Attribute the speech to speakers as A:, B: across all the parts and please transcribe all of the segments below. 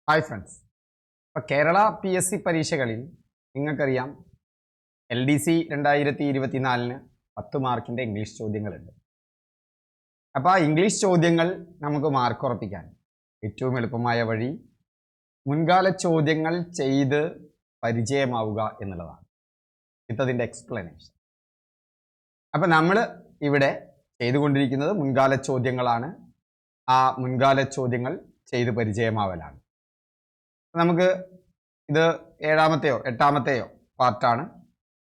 A: Hi friends. ഇപ്പോൾ Kerala PSC പരീക്ഷകളിൽ നിങ്ങൾക്കറിയാം LDC 2024 10 മാർക്കിൻ്റെ ഇംഗ്ലീഷ് ചോദ്യങ്ങളുണ്ട്. അപ്പോൾ ആ ഇംഗ്ലീഷ് ചോദ്യങ്ങൾ നമുക്ക് മാർക്ക് ഉറപ്പിക്കാൻ ഏറ്റവും എളുപ്പമായ വഴി മുൻകാല ചോദ്യങ്ങൾ ചെയ്ത് പരിചയമാവുക എന്നുള്ളതാണ്. ഇതതിൻ്റെ എക്സ്പ്ലനേഷൻ. അപ്പോൾ നമ്മൾ ഇവിടെ ചെയ്തുകൊണ്ടിരിക്കുന്നത് മുൻകാല ചോദ്യങ്ങളാണ്. ആ മുൻകാല ചോദ്യങ്ങൾ ചെയ്ത് പരിചയമാവലാണ്. നമുക്ക് ഇത് 7ാമത്തെയോ 8ാമത്തെയോ പാർട്ടാണ്.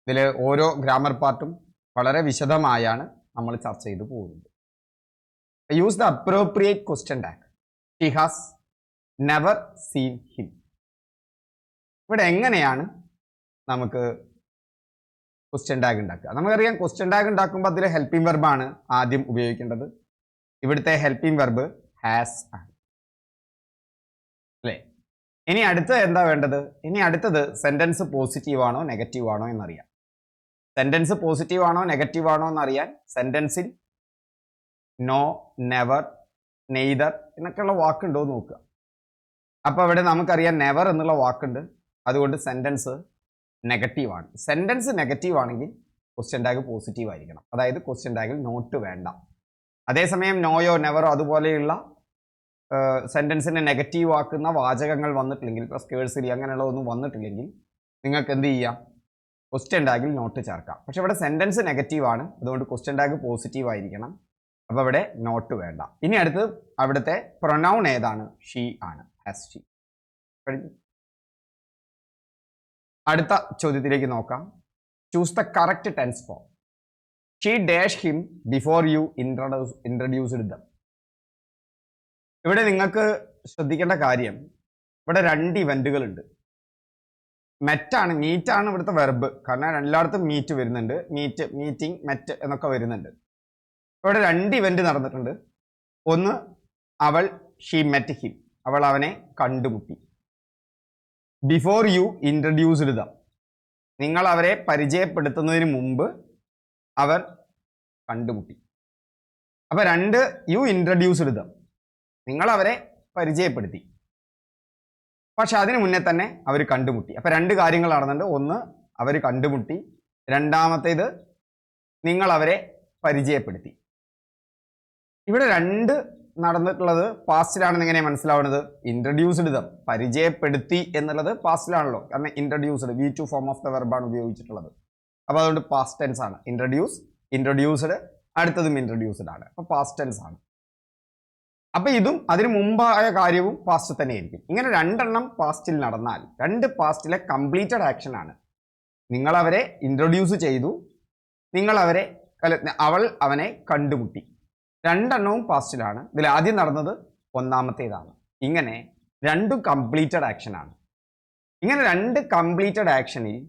A: ഇതിൽ ഓരോ ഗ്രാമർ പാർട്ടും വളരെ വിശദമായാണ് നമ്മൾ ചർച്ച ചെയ്തു പോകുന്നത്. Use the appropriate question tag. She has never seen him. ഇവിടെ എങ്ങനെയാണ് നമുക്ക് ക്വസ്റ്റ്യൻ ടാഗ് ഉണ്ടാക്കുക? നമുക്കറിയാം ക്വസ്റ്റ്യൻ ടാഗ് ഉണ്ടാക്കുമ്പോൾ അതിൽ ഹെൽപ്പിംഗ് വെർബാണ് ആദ്യം ഉപയോഗിക്കേണ്ടത്. ഇവിടുത്തെ ഹെൽപ്പിംഗ് വെർബ് ഹാസ് ആണ് അല്ലേ? ഇനി അടുത്തത് എന്താ വേണ്ടത്? ഇനി അടുത്തത് സെന്റൻസ് പോസിറ്റീവ് ആണോ നെഗറ്റീവ് ആണോ എന്നറിയാം. സെന്റൻസ് പോസിറ്റീവ് ആണോ നെഗറ്റീവ് ആണോ എന്നറിയാൻ സെന്റൻസിൽ നോ, നെവർ, നെയ്തർ എന്നൊക്കെയുള്ള വാക്കുണ്ടോ എന്ന് നോക്കുക. അപ്പോൾ അവിടെ നമുക്കറിയാം നെവർ എന്നുള്ള വാക്കുണ്ട്. അതുകൊണ്ട് സെന്റൻസ് നെഗറ്റീവാണ്. സെന്റൻസ് നെഗറ്റീവ് ആണെങ്കിൽ ക്വസ്റ്റ്യൻ ടാഗ് പോസിറ്റീവ് ആയിരിക്കണം. അതായത് ക്വസ്റ്റ്യൻ ടാഗിൽ നോട്ട് വേണ്ട. അതേസമയം നോയോ നെവറോ അതുപോലെയുള്ള സെൻറ്റൻസിനെ നെഗറ്റീവ് ആക്കുന്ന വാചകങ്ങൾ വന്നിട്ടില്ലെങ്കിൽ, പ്ലസ് കേഴ്സറി അങ്ങനെയുള്ളതൊന്നും വന്നിട്ടില്ലെങ്കിൽ നിങ്ങൾക്ക് എന്ത് ചെയ്യാം? ക്വസ്റ്റ്യൻ ടാഗിൽ നോട്ട് ചേർക്കാം. പക്ഷെ ഇവിടെ സെൻറ്റൻസ് നെഗറ്റീവ് ആണ്, അതുകൊണ്ട് ക്വസ്റ്റ്യൻ ടാഗ് പോസിറ്റീവ് ആയിരിക്കണം. അപ്പോൾ ഇവിടെ നോട്ട് വേണ്ട. ഇനി അടുത്ത് അവിടുത്തെ പ്രൊനൗൺ ഏതാണ്? ഷീ ആണ്, ഹാസ് ഷീ. അടുത്ത ചോദ്യത്തിലേക്ക് നോക്കാം. Choose the correct tense form. She dash him before you introduced them. ഇവിടെ നിങ്ങൾക്ക് ശ്രദ്ധിക്കേണ്ട കാര്യം, ഇവിടെ 2 ഇവന്റുകളുണ്ട്. മീറ്റാണ് ഇവിടുത്തെ വെർബ്. കാരണം എല്ലായിടത്തും മീറ്റ് വരുന്നുണ്ട്. മീറ്റിംഗ്, മെറ്റ് എന്നൊക്കെ വരുന്നുണ്ട്. ഇവിടെ 2 ഇവന്റ് നടന്നിട്ടുണ്ട്. ഒന്ന്, അവൾ ഷീ മെറ്റ് ഹിം, അവൾ അവനെ കണ്ടുമുട്ടി. ബിഫോർ യു ഇൻട്രൊഡ്യൂസ്ഡ് ദം, നിങ്ങൾ അവരെ പരിചയപ്പെടുത്തുന്നതിന് മുമ്പ് അവർ കണ്ടുമുട്ടി. അപ്പോൾ 2, യു ഇൻട്രൊഡ്യൂസ്ഡ് ദം, നിങ്ങൾ അവരെ പരിചയപ്പെടുത്തി, പക്ഷെ അതിന് മുന്നേ തന്നെ അവർ കണ്ടുമുട്ടി. അപ്പോൾ 2 കാര്യങ്ങൾ നടന്നുണ്ട്. ഒന്ന്, അവർ കണ്ടുമുട്ടി. രണ്ടാമത്തേത്, നിങ്ങൾ അവരെ പരിചയപ്പെടുത്തി. ഇവിടെ 2 നടന്നിട്ടുള്ളത് പാസ്റ്റിലാണെന്ന് എങ്ങനെയാണ് മനസ്സിലാവുന്നത്? ഇൻട്രൊഡ്യൂസ്ഡ് ദം, പരിചയപ്പെടുത്തി എന്നുള്ളത് പാസ്റ്റിലാണല്ലോ. കാരണം introduced V2 form of the വെർബാണ് ഉപയോഗിച്ചിട്ടുള്ളത്. അപ്പോൾ അതുകൊണ്ട് പാസ്റ്റ് ടെൻസ് ആണ്. ഇൻട്രൊഡ്യൂസ്ഡ്, അടുത്തതും ഇൻട്രൊഡ്യൂസ്ഡ് ആണ്. അപ്പോൾ പാസ്റ്റ് ടെൻസ് ആണ്. അപ്പോൾ ഇതും അതിന് മുമ്പായ കാര്യവും പാസ്റ്റ് തന്നെയായിരിക്കും. ഇങ്ങനെ 2 പാസ്റ്റിൽ നടന്നാൽ 2 പാസ്റ്റിലെ കംപ്ലീറ്റഡ് ആക്ഷൻ ആണ്. നിങ്ങൾ അവരെ ഇൻട്രൊഡ്യൂസ് ചെയ്തു, അവൾ അവനെ കണ്ടുമുട്ടി. 2 പാസ്റ്റിലാണ്. ഇതിൽ ആദ്യം നടന്നത് 1ാമത്തേതാണ്. ഇങ്ങനെ 2 കംപ്ലീറ്റഡ് ആക്ഷൻ ആണ്. ഇങ്ങനെ 2 കംപ്ലീറ്റഡ് ആക്ഷനിൽ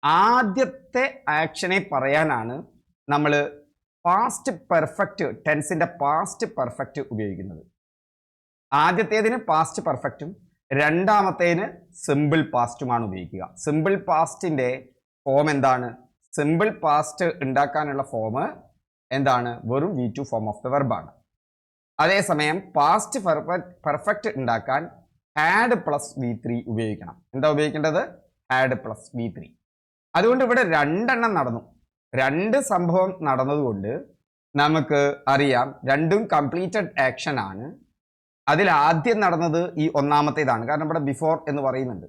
A: ആദ്യത്തെ ആക്ഷനെ പറയാനാണ് നമ്മൾ പാസ്റ്റ് പെർഫെക്റ്റ് ടെൻസിന്റെ പാസ്റ്റ് പെർഫെക്റ്റ് ഉപയോഗിക്കുന്നത്. ആദ്യത്തേതിന് പാസ്റ്റ് പെർഫെക്റ്റും രണ്ടാമത്തേതിന് സിമ്പിൾ പാസ്റ്റുമാണ് ഉപയോഗിക്കുക. സിമ്പിൾ പാസ്റ്റിന്റെ ഫോം എന്താണ്? സിമ്പിൾ പാസ്റ്റ് ഉണ്ടാക്കാനുള്ള ഫോം എന്താണ്? വെറും V2 ഫോം ഓഫ് ദ വെർബാണ്. അതേസമയം പാസ്റ്റ് പെർഫെക്റ്റ് ഉണ്ടാക്കാൻ ഹാഡ് പ്ലസ് V3 ഉപയോഗിക്കണം. എന്താ ഉപയോഗിക്കേണ്ടത്? Had plus V3. അതുകൊണ്ട് ഇവിടെ 2 നടന്നു. 2 സംഭവം നടന്നതുകൊണ്ട് നമുക്ക് അറിയാം 2 കംപ്ലീറ്റഡ് ആക്ഷൻ ആണ്. അതിൽ ആദ്യം നടന്നത് ഈ 1ാമത്തേതാണ്. കാരണം ഇവിടെ ബിഫോർ എന്ന് പറയുന്നുണ്ട്.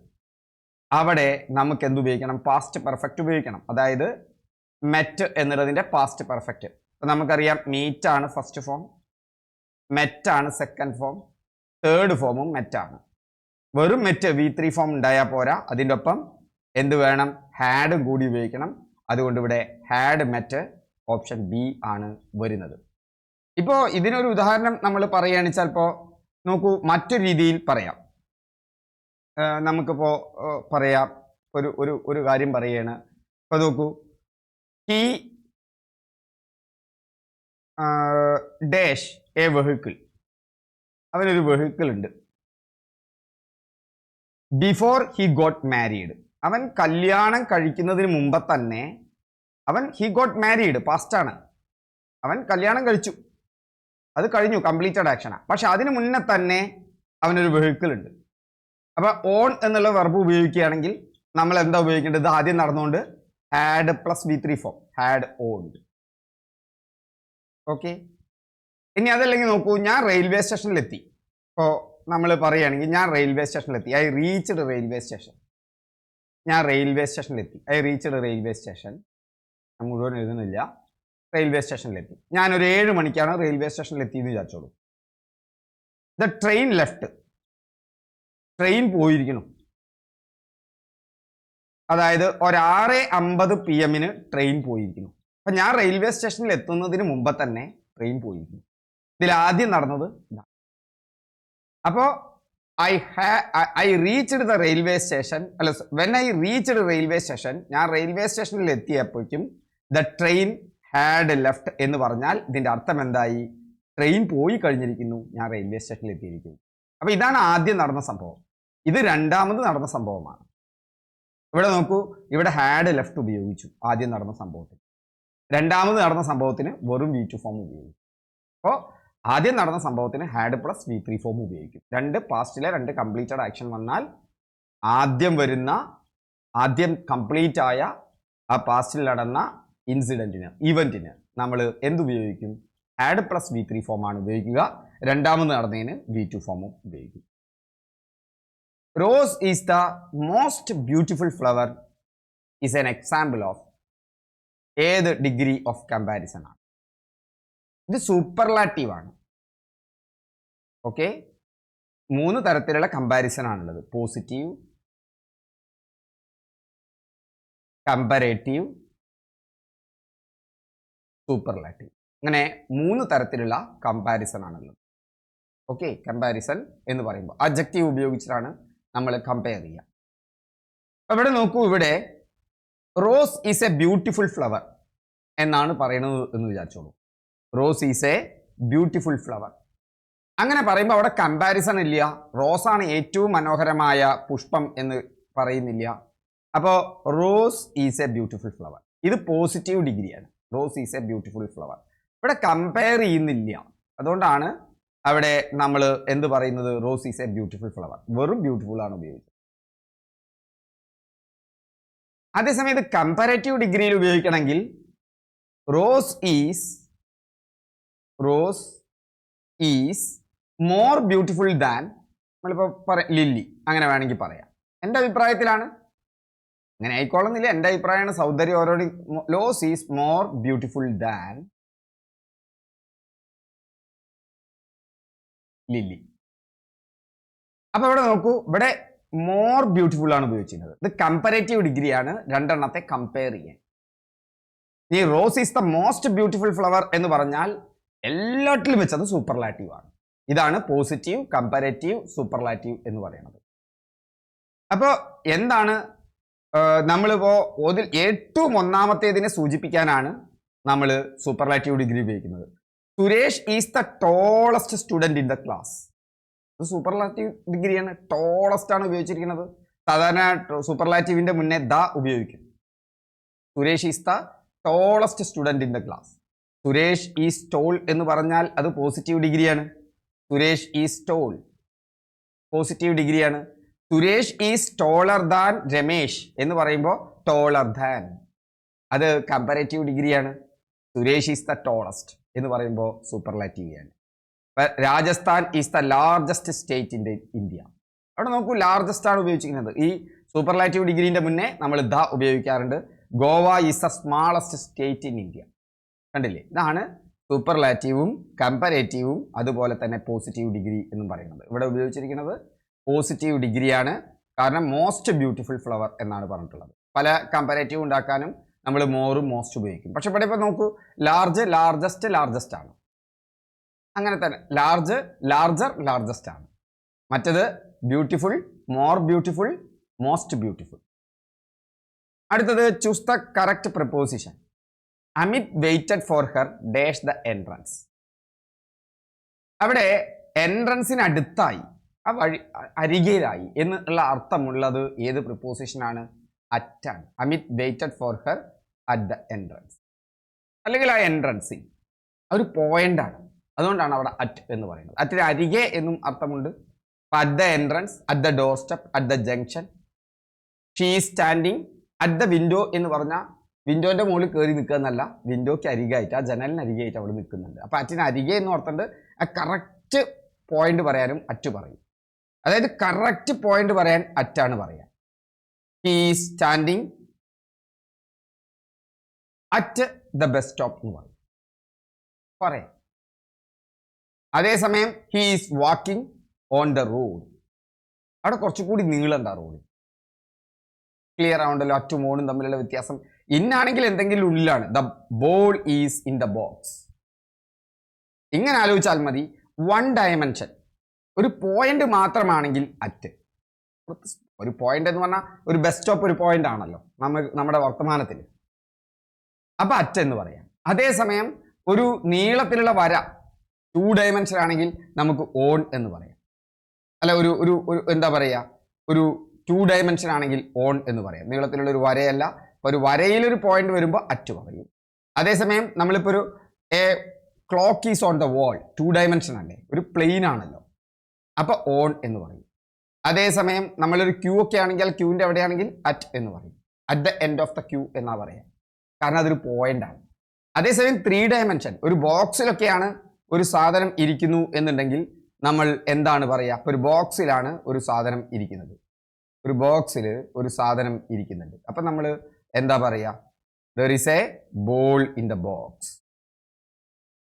A: അവിടെ നമുക്ക് എന്തുപയോഗിക്കണം? പാസ്റ്റ് പെർഫെക്റ്റ് ഉപയോഗിക്കണം. അതായത് മെറ്റ് എന്നുള്ളതിൻ്റെ പാസ്റ്റ് പെർഫെക്റ്റ്. അപ്പം നമുക്കറിയാം മീറ്റ് ആണ് ഫസ്റ്റ് ഫോം, മെറ്റ് ആണ് സെക്കൻഡ് ഫോം, തേർഡ് ഫോമും മെറ്റാണ്. വെറും മെറ്റ് V3 ഫോം ഉണ്ടായാൽ പോരാ, അതിൻ്റെ ഒപ്പം എന്ത് വേണം? ഹാഡും കൂടി ഉപയോഗിക്കണം. അതുകൊണ്ട് ഇവിടെ ഹാഡ് മെറ്റ്, ഓപ്ഷൻ ബി ആണ് വരുന്നത്. ഇപ്പോൾ ഇതിനൊരു ഉദാഹരണം നമ്മൾ പറയുകയാണ്. ചിലപ്പോൾ നോക്കൂ, മറ്റൊരു രീതിയിൽ പറയാം. നമുക്കിപ്പോൾ പറയാം, ഒരു കാര്യം പറയുകയാണ്. ഇപ്പോൾ നോക്കൂ, ഹി ഡാഷ് എ വെഹിക്കിൾ, അവനൊരു വെഹിക്കിൾ ഉണ്ട്. ബിഫോർ ഹി ഗോട്ട് മാരീഡ്, അവൻ കല്യാണം കഴിക്കുന്നതിന് മുമ്പ് തന്നെ ഹി ഗോട്ട് മാരീഡ് പാസ്റ്റാണ്. അവൻ കല്യാണം കഴിച്ചു, അത് കഴിഞ്ഞു, കംപ്ലീറ്റഡ് ആക്ഷനാണ്. പക്ഷെ അതിന് മുന്നേ തന്നെ അവനൊരു വെഹിക്കിൾ ഉണ്ട്. അപ്പൊ ഓൺ എന്നുള്ള വെർബ് ഉപയോഗിക്കുകയാണെങ്കിൽ നമ്മൾ എന്താ ഉപയോഗിക്കേണ്ടത്? ഇത് ആദ്യം നടന്നുകൊണ്ട് had plus V3 form, had owned. Okay. ഇനി അതല്ലെങ്കിൽ നോക്കൂ, ഞാൻ റെയിൽവേ സ്റ്റേഷനിലെത്തി. ഇപ്പോൾ നമ്മൾ പറയുകയാണെങ്കിൽ ഞാൻ റെയിൽവേ സ്റ്റേഷനിലെത്തി, ഐ റീച്ച്ഡ് റെയിൽവേ സ്റ്റേഷൻ. ഞാൻ റെയിൽവേ സ്റ്റേഷനിലെത്തി, ഐ റീച്ച്ഡ് റെയിൽവേ സ്റ്റേഷൻ. ഞാൻ മുഴുവൻ എഴുതുന്നില്ല. റെയിൽവേ സ്റ്റേഷനിലെത്തി. ഞാനൊരു 7 മണിക്കാണ് റെയിൽവേ സ്റ്റേഷനിലെത്തി എന്ന് വിചാരിച്ചോളൂ. ദ ട്രെയിൻ ലെഫ്റ്റ്, ട്രെയിൻ പോയിരിക്കണം. അതായത് ഒരു 6:50 PM ട്രെയിൻ പോയിരിക്കുന്നു. അപ്പം ഞാൻ റെയിൽവേ സ്റ്റേഷനിൽ എത്തുന്നതിന് മുമ്പ് തന്നെ ട്രെയിൻ പോയിരിക്കുന്നു. ഇതിൽ ആദ്യം നടന്നത് ഇതാണ്. അപ്പോൾ I reached the railway station, അല്ല, when I reached railway station, ഞാൻ റെയിൽവേ സ്റ്റേഷനിൽ എത്തിയപ്പോഴേക്കും ദ ട്രെയിൻ ഹാഡ് ലെഫ്റ്റ് എന്ന് പറഞ്ഞാൽ ഇതിൻ്റെ അർത്ഥം എന്തായി? ട്രെയിൻ പോയി കഴിഞ്ഞിരിക്കുന്നു, ഞാൻ റെയിൽവേ സ്റ്റേഷനിൽ എത്തിയിരിക്കുന്നു. അപ്പോൾ ഇതാണ് ആദ്യം നടന്ന സംഭവം. ഇത് രണ്ടാമത് നടന്ന സംഭവമാണ്. ഇവിടെ നോക്കൂ, ഇവിടെ ഹാഡ് ലെഫ്റ്റ് ഉപയോഗിച്ചു ആദ്യം നടന്ന സംഭവത്തിന്. രണ്ടാമത് നടന്ന സംഭവത്തിന് വെറും V2 ഫോം ഉപയോഗിക്കും. അപ്പോൾ ആദ്യം നടന്ന സംഭവത്തിന് ഹാഡ് പ്ലസ് V3 ഫോം ഉപയോഗിക്കും. രണ്ട് പാസ്റ്റിലെ രണ്ട് കംപ്ലീറ്റഡ് ആക്ഷൻ വന്നാൽ ആദ്യം കംപ്ലീറ്റ് ആയ ആ പാസ്റ്റിൽ നടന്ന ഇവന്റിന് നമ്മൾ എന്തുപയോഗിക്കും? ഹാഡ് പ്ലസ് V3 ഫോമാണ് ഉപയോഗിക്കുക. രണ്ടാമത് നടന്നതിന് V2 ഫോമും ഉപയോഗിക്കും. Rose is the most beautiful flower is an example of ഏത് ഡിഗ്രി ഓഫ് കമ്പാരിസൺ ആണ്? ഇത് സൂപ്പർലാറ്റീവ് ആണ്. ഓക്കെ, 3 തരത്തിലുള്ള കമ്പാരിസൺ ആണുള്ളത്: പോസിറ്റീവ്, കമ്പാരേറ്റീവ്, സൂപ്പർലാറ്റീവ്. അങ്ങനെ 3 തരത്തിലുള്ള കമ്പാരിസൺ ആണുള്ളത്. ഓക്കെ, കമ്പാരിസൺ എന്ന് പറയുമ്പോൾ അഡ്ജക്റ്റീവ് ഉപയോഗിച്ചിട്ടാണ് നമ്മൾ കമ്പയർ ചെയ്യുക. ഇവിടെ നോക്കൂ, ഇവിടെ rose is a beautiful flower എന്നാണ് പറയുന്നത് എന്ന് വിചാരിച്ചോളൂ. Rose is a beautiful flower. അങ്ങനെ പറയുമ്പോൾ അവിടെ കമ്പാരിസൺ ഇല്ല. റോസാണ് ഏറ്റവും മനോഹരമായ പുഷ്പം എന്ന് പറയുന്നില്ല. അപ്പോൾ rose is a beautiful flower, ഇത് പോസിറ്റീവ് ഡിഗ്രിയാണ്. Rose is a beautiful flower. ഇവിടെ കമ്പയർ ചെയ്യുന്നില്ല. അതുകൊണ്ടാണ് അവിടെ നമ്മൾ എന്ത് പറയുന്നത്? Rose is a beautiful flower, വെറും ബ്യൂട്ടിഫുൾ ആണ് ഉപയോഗിച്ചത്. അതേസമയത്ത് കമ്പാരേറ്റീവ് ഡിഗ്രിയിൽ ഉപയോഗിക്കണമെങ്കിൽ rose is more beautiful than, നമ്മളിപ്പോൾ ലില്ലി, അങ്ങനെ വേണമെങ്കിൽ പറയാം. എൻ്റെ അഭിപ്രായത്തിലാണ്, അങ്ങനെ ആയിക്കോളുന്നില്ല, എൻ്റെ അഭിപ്രായമാണ്. സൗന്ദര്യം ഓരോട് rose is more beautiful than lily. അപ്പൊ ഇവിടെ നോക്കൂ, ഇവിടെ മോർ ബ്യൂട്ടിഫുൾ ആണ് ഉപയോഗിച്ചിരുന്നത്. ഇത് കമ്പാരേറ്റീവ് ഡിഗ്രിയാണ്, രണ്ടെണ്ണത്തെ കമ്പയർ ചെയ്യാൻ. ഈ rose is the most beautiful flower എന്ന് പറഞ്ഞാൽ എല്ലാറ്റിലും വെച്ചത് സൂപ്പർലാറ്റീവ് ആണ്. ഇതാണ് പോസിറ്റീവ്, കമ്പാരേറ്റീവ്, സൂപ്പർലാറ്റീവ് എന്ന് പറയുന്നത്. അപ്പോൾ എന്താണ് നമ്മളിപ്പോ ഏറ്റവും ഒന്നാമത്തേതിനെ സൂചിപ്പിക്കാനാണ് നമ്മൾ സൂപ്പർലാറ്റീവ് ഡിഗ്രി ഉപയോഗിക്കുന്നത്. Suresh is the tallest student in the class. ഇത് സൂപ്പർലാറ്റീവ് ഡിഗ്രിയാണ്, ടോളസ്റ്റ് ആണ് ഉപയോഗിച്ചിരിക്കുന്നത്. സാധാരണ സൂപ്പർലാറ്റീവിന്റെ മുന്നേ ദ ഉപയോഗിക്കും. Suresh is the tallest student in the class. Suresh is tall എന്ന് പറഞ്ഞാൽ അത് പോസിറ്റീവ് ഡിഗ്രിയാണ്. സുരേഷ് ഈസ് ടോൾ പോസിറ്റീവ് ഡിഗ്രിയാണ്. സുരേഷ് ഈസ് ടോളർ ദാൻ രമേശ് എന്ന് പറയുമ്പോൾ ടോളർ ദാൻ അത് കമ്പാരേറ്റീവ് ഡിഗ്രിയാണ്. സുരേഷ് ഈസ് ദ ടോളസ്റ്റ് എന്ന് പറയുമ്പോൾ സൂപ്പർലാറ്റീവ് ആണ്. Rajasthan is the largest state in India. അവിടെ നോക്കൂ, ലാർജസ്റ്റ് ആണ് ഉപയോഗിച്ചിരിക്കുന്നത്. ഈ സൂപ്പർലാറ്റീവ് ഡിഗ്രീൻ്റെ മുന്നേ നമ്മൾ ദ ഉപയോഗിക്കാറുണ്ട്. Goa is the smallest state in India. കണ്ടില്ലേ? ഇതാണ് സൂപ്പർലാറ്റീവും കമ്പാരേറ്റീവും അതുപോലെ തന്നെ പോസിറ്റീവ് ഡിഗ്രി എന്നും പറയുന്നത്. ഇവിടെ ഉപയോഗിച്ചിരിക്കുന്നത് പോസിറ്റീവ് ഡിഗ്രിയാണ്. കാരണം മോസ്റ്റ് ബ്യൂട്ടിഫുൾ ഫ്ലവർ എന്നാണ് പറഞ്ഞിട്ടുള്ളത്. പല കമ്പാരേറ്റീവ് ഉണ്ടാക്കാനും നമ്മൾ മോറും മോസ്റ്റ് ഉപയോഗിക്കും. പക്ഷെ ഇവിടെ ഇപ്പോൾ നോക്കൂ, ലാർജ്, ലാർജസ്റ്റ്, ലാർജസ്റ്റ് ആണ്. അങ്ങനെ തന്നെ ലാർജ്, ലാർജർ, ലാർജസ്റ്റ് ആണ്. മറ്റത് beautiful, more beautiful, most beautiful. അടുത്തത് choose the correct preposition. Amit waited for her dash the entrance. അവിടെ എൻട്രൻസിന് അടുത്തായി, ആ വഴി അരികയിലായി എന്നുള്ള അർത്ഥമുള്ളത് ഏത് പ്രിപ്പോസിഷനാണ്? അറ്റാണ്. Amit waited for her at the entrance. അല്ലെങ്കിൽ ആ എൻട്രൻസിൽ ഒരു പോയിന്റ് ആണ്. അതുകൊണ്ടാണ് അവിടെ അറ്റ് എന്ന് പറയുന്നത്. അറ്റിന് അരികെ എന്നും അർത്ഥമുണ്ട്, at the entrance, at the door step, at the junction. She is standing at the window എന്ന് പറഞ്ഞാൽ വിൻഡോന്റെ മുകളിൽ കയറി നിൽക്കുക എന്നല്ല, വിൻഡോയ്ക്ക് അരികായിട്ട്, ആ ജനലിന് അരികായിട്ട് അവിടെ നിൽക്കുന്നുണ്ട്. അപ്പൊ അറ്റിന് അരികെ എന്ന് ഓർത്തുണ്ട് ആ കറക്റ്റ് പോയിന്റ് പറയാനും അറ്റ് പറയും. അതായത് കറക്റ്റ് പോയിന്റ് പറയാൻ അറ്റാണ് പറയാ. He is standing at the bus stop എന്ന് പറയും, പറയാം. അതേസമയം he is walking on the road, അവിടെ കുറച്ചുകൂടി നീളണ്ട റോഡ്. ക്ലിയർ ആവുണ്ടല്ലോ അറ്റും ഓണും തമ്മിലുള്ള വ്യത്യാസം. ഇന്നാണെങ്കിൽ എന്തെങ്കിലും ഉള്ളിലാണ്. The ball is in the box. ഇങ്ങനെ ആലോചിച്ചാൽ മതി. വൺ ഡയമെൻഷൻ, ഒരു പോയിന്റ് മാത്രമാണെങ്കിൽ അറ്റ്. ഒരു പോയിന്റ് എന്ന് പറഞ്ഞാൽ ഒരു ബസ് സ്റ്റോപ്പ് ഒരു പോയിന്റ് ആണല്ലോ നമ്മുടെ വർത്തമാനത്തിൽ. അപ്പൊ അറ്റ് എന്ന് പറയാം. അതേസമയം ഒരു നീളത്തിലുള്ള വര 2 ഡയമെൻഷൻ ആണെങ്കിൽ നമുക്ക് ഓൺ എന്ന് പറയാം. അല്ല, ഒരു ഒരു എന്താ പറയുക, ഒരു 2 ഡയമെൻഷൻ ആണെങ്കിൽ ഓൺ എന്ന് പറയാം. നീളത്തിലുള്ള ഒരു വരയല്ല, ഒരു വരയിലൊരു പോയിന്റ് വരുമ്പോൾ അറ്റ് പറയും. അതേസമയം നമ്മളിപ്പോൾ ഒരു clock is on the wall, 2 dimension അല്ലേ, ഒരു പ്ലെയിൻ ആണല്ലോ, അപ്പൊ ഓൺ എന്ന് പറയും. അതേസമയം നമ്മളൊരു ക്യൂ ഒക്കെ ആണെങ്കിൽ ക്യൂവിന്റെ എവിടെയാണെങ്കിൽ അറ്റ് എന്ന് പറയും. At the end of the queue എന്നാ പറയാം, കാരണം അതൊരു പോയിന്റ് ആണ്. അതേസമയം 3 ഡയമെൻഷൻ, ഒരു ബോക്സിലൊക്കെയാണ് ഒരു സാധനം ഇരിക്കുന്നു എന്നുണ്ടെങ്കിൽ നമ്മൾ എന്താണ് പറയുക? ഒരു ബോക്സിലാണ് ഒരു സാധനം ഇരിക്കുന്നത്, ഒരു ബോക്സിൽ ഒരു സാധനം ഇരിക്കുന്നുണ്ട്. അപ്പൊ നമ്മൾ എന്താ പറയുക? There is A ball in the box.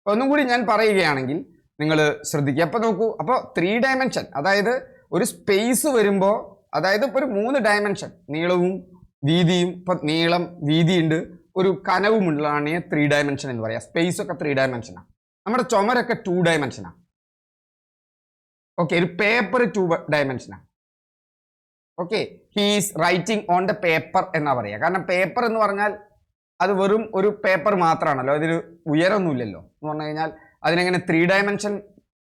A: ഒന്നും കൂടി ഞാൻ പറയുകയാണെങ്കിൽ നിങ്ങൾ ശ്രദ്ധിക്കുക. അപ്പൊ നോക്കൂ, അപ്പോൾ 3 ഡയമെൻഷൻ, അതായത് ഒരു സ്പേസ് വരുമ്പോൾ, അതായത് ഇപ്പോൾ ഒരു 3 ഡയമെൻഷൻ, നീളവും വീതിയും, ഇപ്പൊ നീളം വീതിയുണ്ട്, ഒരു കനവുമുള്ളതാണ് 3 ഡയമെൻഷൻ എന്ന് പറയാം. സ്പേസ് ഒക്കെ 3 ഡയമെൻഷനാണ്. നമ്മുടെ ചുമരൊക്കെ 2 ഡയമെൻഷനാണ്. ഓക്കെ, ഒരു പേപ്പർ 2 ഡയമെൻഷനാണ്. Okay, he's writing on the paper എന്നാ പറയുക. കാരണം പേപ്പർ എന്ന് പറഞ്ഞാൽ അത് വെറും ഒരു പേപ്പർ മാത്രമാണല്ലോ, അതിൽ ഉയരമൊന്നുമില്ലല്ലോ. എന്ന് പറഞ്ഞു കഴിഞ്ഞാൽ അതിനെങ്ങനെ 3 ഡയമെൻഷൻ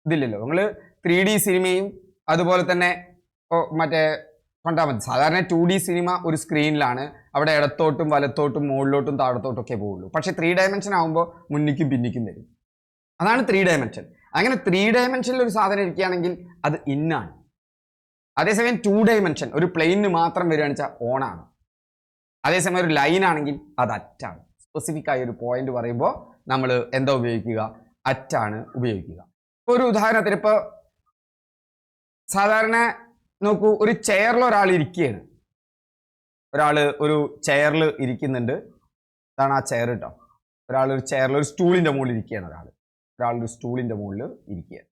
A: ഇതില്ലല്ലോ. നിങ്ങൾ 3D സിനിമയും അതുപോലെ തന്നെ മറ്റേ കണ്ടാൽ മതി. സാധാരണ 2D സിനിമ ഒരു സ്ക്രീനിലാണ്, അവിടെ ഇടത്തോട്ടും വലത്തോട്ടും മുകളിലോട്ടും താഴത്തോട്ടും ഒക്കെ പോവുള്ളൂ. പക്ഷെ 3 ഡയമെൻഷൻ ആകുമ്പോൾ മുന്നിക്കും പിന്നിക്കും വരും. അതാണ് 3 ഡയമെൻഷൻ. അങ്ങനെ 3 ഡയമെൻഷനിൽ ഒരു സാധനം ഇരിക്കുകയാണെങ്കിൽ അത് ഇന്നാണ്. അതേസമയം 2 ഡയമെൻഷൻ ഒരു പ്ലെയിനിന് മാത്രം വരികയാണെന്ന് വെച്ചാൽ ഓണാണ്. അതേസമയം ഒരു ലൈൻ ആണെങ്കിൽ അത് അറ്റാണ്. സ്പെസിഫിക് ആയ ഒരു പോയിന്റ് പറയുമ്പോൾ നമ്മൾ എന്താ ഉപയോഗിക്കുക? അറ്റാണ് ഉപയോഗിക്കുക. ഇപ്പോൾ ഒരു ഉദാഹരണത്തിന്, ഇപ്പോൾ സാധാരണ നോക്കൂ, ഒരു ചെയറിൽ ഒരാൾ ഇരിക്കുകയാണ്. ഒരാൾ ഒരു ചെയറിൽ ഇരിക്കുന്നുണ്ട്. ഇതാണ് ആ ചെയർ കേട്ടോ. ഒരാൾ ഒരു ചെയറിൽ ഒരു സ്റ്റൂളിന്റെ മുകളിൽ ഇരിക്കുകയാണ്. ഒരാൾ ഒരു സ്റ്റൂളിന്റെ മുകളിൽ ഇരിക്കുകയാണ്.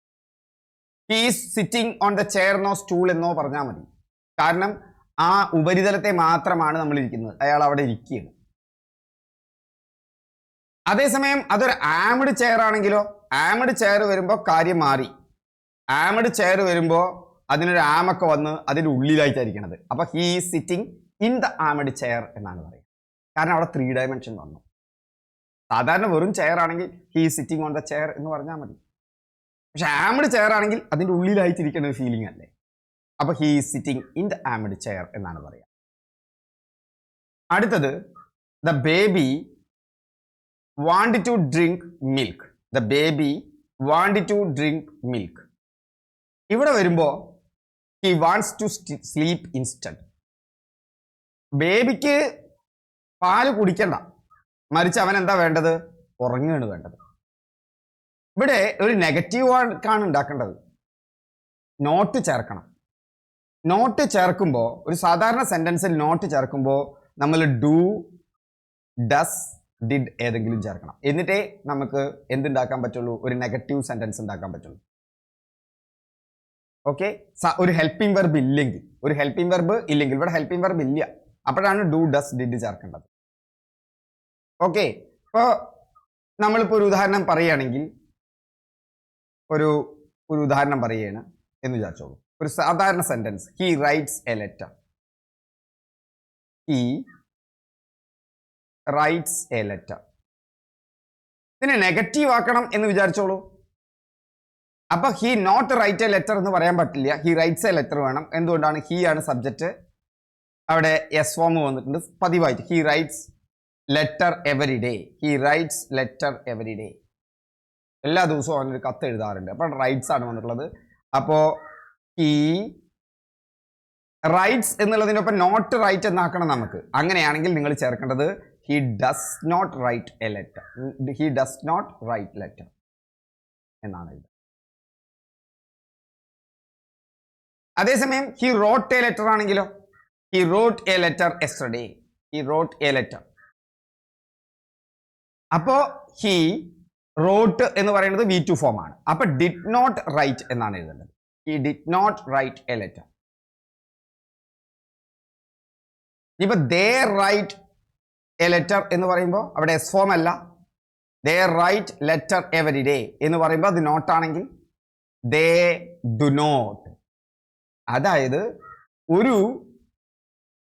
A: He is sitting on the chair എന്നോ സ്റ്റൂൾ എന്നോ പറഞ്ഞാൽ മതി. കാരണം ആ ഉപരിതലത്തെ മാത്രമാണ് നമ്മൾ ഇരിക്കുന്നത്. അയാൾ അവിടെ ഇരിക്കുകയാണ്. അതേസമയം അതൊരു ആംഡ് ചെയർ ആണെങ്കിലോ, ആംഡ് ചെയർ വരുമ്പോൾ കാര്യം മാറി. ആംഡ് ചെയർ വരുമ്പോൾ അതിനൊരു ആമൊക്കെ വന്ന് അതിൻ്റെ ഉള്ളിലായിട്ടായിരിക്കണത്. അപ്പൊ he is sitting in the armed chair എന്നാണ് പറയുക. കാരണം അവിടെ 3 ഡയമെൻഷൻ വന്നു. സാധാരണ വെറും ചെയർ ആണെങ്കിൽ he is sitting on the chair എന്ന് പറഞ്ഞാൽ മതി. പക്ഷെ ആംഡ് ചെയർ ആണെങ്കിൽ അതിൻ്റെ ഉള്ളിലായിട്ടിരിക്കുന്ന ഒരു ഫീലിംഗ് അല്ലേ. അപ്പൊ he is sitting in the armed chair എന്നാണ് പറയുക. അടുത്തത്, the baby want to drink milk. The baby want to drink milk. ഇവിടെ വരുമ്പോ he wants to sleep instant. ബേബിക്ക് പാല് കുടിക്കണ്ട, മറിച്ച് അവൻ എന്താ വേണ്ടത്? ഉറങ്ങുകയാണ് വേണ്ടത്. ഇവിടെ ഒരു നെഗറ്റീവ് വാക്കാണ് ഉണ്ടാക്കേണ്ടത്. നോട്ട് ചേർക്കണം. നോട്ട് ചേർക്കുമ്പോൾ, ഒരു സാധാരണ സെന്റൻസിൽ നോട്ട് ചേർക്കുമ്പോൾ നമ്മൾ ഡു, ഡസ്, ഡിഡ് ഏതെങ്കിലും ചേർക്കണം. എന്നിട്ടേ നമുക്ക് എന്തുണ്ടാക്കാൻ പറ്റുള്ളൂ? ഒരു നെഗറ്റീവ് സെന്റൻസ് ഉണ്ടാക്കാൻ പറ്റുള്ളൂ. ഓക്കെ, ഒരു ഹെൽപ്പിംഗ് വെർബ് ഇല്ലെങ്കിൽ, ഇവിടെ ഹെൽപ്പിംഗ് വെർബ് ഇല്ല, അപ്പോഴാണ് ഡു, ഡസ്, ഡിഡ് ചേർക്കേണ്ടത്. ഓക്കെ, ഇപ്പോൾ നമ്മളിപ്പോൾ ഒരു ഉദാഹരണം പറയുകയാണെങ്കിൽ, ഒരു ഉദാഹരണം പറയുകയാണ് എന്ന് വിചാരിച്ചോളൂ. ഒരു സാധാരണ sentence, he writes a letter. He writes a letter. ഇതിനെ നെഗറ്റീവ് ആക്കണം എന്ന് വിചാരിച്ചോളൂ. അപ്പൊ he not write a letter എന്ന് പറയാൻ പറ്റില്ല, ഹി റൈറ്റ്സ് എ ലെറ്റർ വേണം. എന്തുകൊണ്ടാണ്? ഹി ആണ് സബ്ജക്റ്റ്, അവിടെ എസ് ഫോം വന്നിട്ടുണ്ട് പതിവായിട്ട്. He rights letter every day. He rights letter every day. എല്ലാ ദിവസവും അവനൊരു കത്ത് എഴുതാറുണ്ട്. അപ്പോൾ റൈറ്റ്സ് ആണ് വന്നിട്ടുള്ളത്. അപ്പോൾ ഹി റൈറ്റ്സ് എന്നുള്ളതിനൊപ്പം നോട്ട് റൈറ്റ് എന്നാക്കണം നമുക്ക്. അങ്ങനെയാണെങ്കിൽ നിങ്ങൾ ചേർക്കേണ്ടത് he does not write a letter. He does not write letter എന്നാണ് ഇത്. അതേസമയം ഹി റോട്ട് എ ലെറ്റർ ആണെങ്കിലോ, he wrote a letter yesterday. He wrote a letter. അപ്പോ ഹി റോട്ട് എന്ന് പറയുന്നത് V2 ഫോം ആണ്. അപ്പൊ ഡിഡ് നോട്ട് റൈറ്റ് എന്നാണ് എഴുതേണ്ടത്. He did not write a letter. ഇപ്പൊ ദേ റൈറ്റ് എ ലെറ്റർ എന്ന് പറയുമ്പോൾ അവിടെ എസ് ഫോം അല്ല. ദേ റൈറ്റ് ലെറ്റർ എവരി ഡേ എന്ന് പറയുമ്പോൾ അത് നോട്ട് ആണെങ്കിൽ ദേ ഡു നോട്ട്. അതായത് ഒരു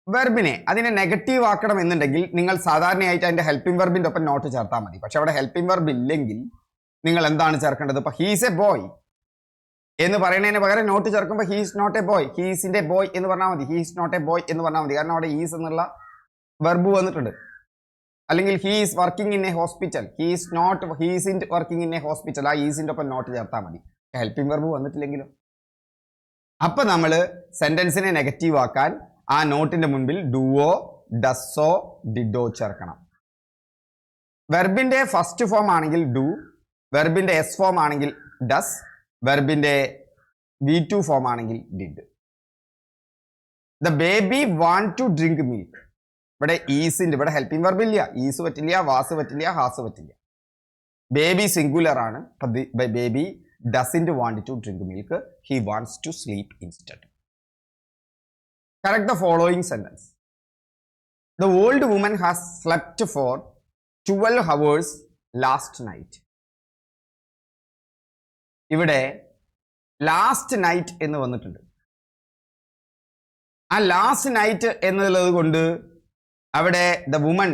A: വെർബിനെ അതിനെ നെഗറ്റീവ് ആക്കണം എന്നുണ്ടെങ്കിൽ നിങ്ങൾ സാധാരണയായിട്ട് അതിന്റെ ഹെൽപ്പിംഗ് വെർബിന്റെ ഒപ്പം നോട്ട് ചേർത്താൽ മതി. പക്ഷെ അവിടെ ഹെൽപ്പിംഗ് വെർബ് ഇല്ലെങ്കിൽ നിങ്ങൾ എന്താണ് ചേർക്കേണ്ടത്? ഇപ്പൊ ഹീസ് എ ബോയ് എന്ന് പറയുന്നതിന് പകരം നോട്ട് ചേർക്കുമ്പോൾ ഹീസ് നോട്ട് എ ബോയ്, ഹീസിന്റെ ബോയ് എന്ന് പറഞ്ഞാൽ മതി. ഹീസ് നോട്ട് എ ബോയ് എന്ന് പറഞ്ഞാൽ മതി. കാരണം അവിടെ ഈസ് എന്നുള്ള വെർബ് വന്നിട്ടുണ്ട്. അല്ലെങ്കിൽ he's working in a hospital, he's not he's in working in a hospital, ആ ഈസിന്റെ ഒപ്പം നോട്ട് ചേർത്താൽ മതി. ഹെൽപ്പിംഗ് വെർബ് വന്നിട്ടില്ലെങ്കിലും. അപ്പൊ നമ്മൾ സെന്റൻസിനെ നെഗറ്റീവ് ആക്കാൻ ആ നോട്ടിന്റെ മുൻപിൽ ഡുവോ ഡസ്സോ ഡിഡോ ചേർക്കണം. വെർബിന്റെ ഫസ്റ്റ് ഫോം ആണെങ്കിൽ ഡു, വെർബിന്റെ എസ് ഫോം ആണെങ്കിൽ ഡസ്, വെർബിന്റെ V2 ഫോം ആണെങ്കിൽ did. The baby want to drink milk. ഇവിടെ ഈസിന്റെ ഇവിടെ ഹെൽപ്പിംഗ് വെർബ് ഇല്ല. ഈസ് പറ്റില്ല, വാസ് പറ്റില്ല, ഹാസ് പറ്റില്ല. ബേബി സിംഗുലർ ആണ്. Baby doesn't want to drink milk, he wants to sleep instead. Correct the following sentence. The old woman has slept for 12 hours last night. ഇവിടെ last night എന്ന് വന്നിട്ടുണ്ട്. ആ last night എന്നുള്ളത് കൊണ്ട് അവിടെ the woman